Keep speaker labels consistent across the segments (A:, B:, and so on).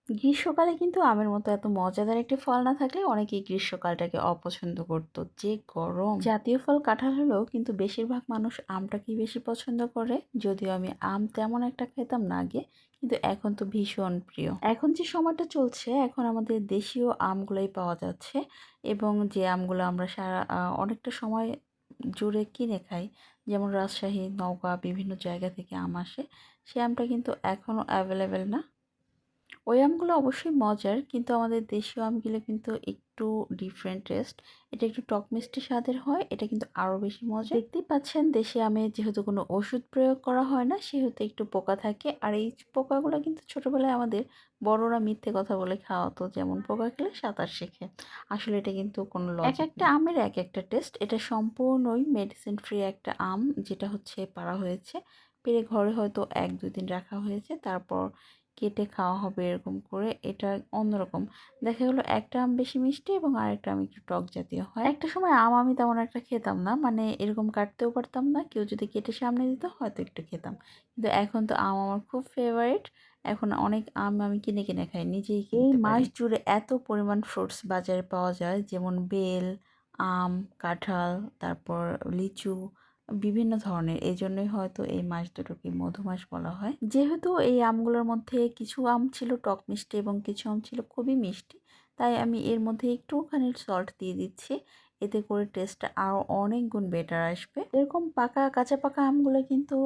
A: গ্রীষ্মকালে কিন্তু আমের মতো এত মজাদার একটি ফল না থাকলে অনেকেই গ্রীষ্মকালটাকে অপছন্দ করত। যে গরম! জাতীয় ফল কাঁঠাল হলেও কিন্তু বেশিরভাগ মানুষ আমটাকেই বেশি পছন্দ করে। যদিও আমি আম তেমন একটা খেতাম না আগে, কিন্তু এখন তো ভীষণ প্রিয়। এখন যে সময়টা চলছে, এখন আমাদের দেশীয় আমগুলাই পাওয়া যাচ্ছে এবং যে আমগুলো আমরা অনেকটা সময় জুড়ে কিনে খাই, যেমন রাজশাহী, নওগাঁ বিভিন্ন জায়গা থেকে আম আসে, সে আমটা কিন্তু এখনও অ্যাভেলেবেল না। ওই আমগুলো অবশ্যই মজার, কিন্তু আমাদের দেশীয় আমগুলো কিন্তু একটু ডিফারেন্ট টেস্ট। এটা একটু টক মিষ্টি স্বাদের হয়, এটা কিন্তু আরও বেশি মজা। দেখতেই পাচ্ছেন দেশি আমে যেহেতু কোনো ওষুধ প্রয়োগ করা হয় না, সেহেতু একটু পোকা থাকে। আর এই পোকাগুলো কিন্তু ছোটোবেলায় আমাদের বড়রা মিথ্যে কথা বলে খাওয়াতো, যেমন পোকা খেলে সাঁতার শেখে। আসলে এটা কিন্তু কোনো লজিক একটা আমের এক একটা টেস্ট। এটা সম্পূর্ণই মেডিসিন ফ্রি একটা আম, যেটা হচ্ছে পাড়া হয়েছে, পেড়ে ঘরে হয়তো 1-2 দিন রাখা হয়েছে, তারপর কেটে খাওয়া হবে এরকম করে। এটা অন্যরকম। দেখা গেলো একটা আম বেশি মিষ্টি এবং আরেকটা আম একটু টক জাতীয় হয়। একটা সময় আম আমি তেমন একটা খেতাম না, মানে এরকম কাটতেও পারতাম না, কেউ যদি কেটে সামনে দিত হয়তো একটু খেতাম। কিন্তু এখন তো আম আমার খুব ফেভারিট। এখন অনেক আম আমি কিনে কিনে খাই, নিজেই এই মাস জুড়ে এত পরিমাণ ফ্রুটস বাজারে পাওয়া যায়, যেমন বেল, আম, কাঁঠাল, তারপর লিচু, বিভিন্ন ধরনের। এই জন্যই হয়তো এই মাস দুটোকে মধুমাস বলা হয়। যেহেতু এই আমগুলোর মধ্যে কিছু আম ছিল টক মিষ্টি এবং কিছু আম ছিল খুবই মিষ্টি, তাই আমি এর মধ্যে একটুখানি সল্ট দিয়ে দিচ্ছি। এতে করে টেস্টটা আরও অনেক গুণ বেটার আসবে। এরকম কাঁচা পাকা আমগুলো কিন্তু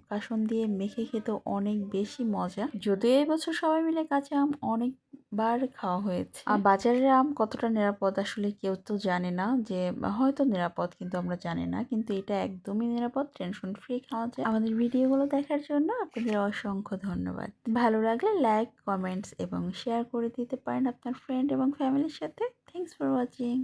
A: কাসুন দিয়ে মেখে খেতে অনেক বেশি মজা। যদিও এই বছর সবাই মিলে কাঁচা আম অনেকবার খাওয়া হয়েছে। আর বাজারের আম কতটা নিরাপদ আসলে কেউ তো জানে না, যে হয়তো নিরাপদ কিন্তু আমরা জানি না, কিন্তু এটা একদমই নিরাপদ, টেনশন ফ্রি খাওয়া যায়। আমাদের ভিডিওগুলো দেখার জন্য আপনাদের অসংখ্য ধন্যবাদ। ভালো লাগলে লাইক, কমেন্টস এবং শেয়ার করে দিতে পারেন আপনার ফ্রেন্ড এবং ফ্যামিলির সাথে। Thanks for watching.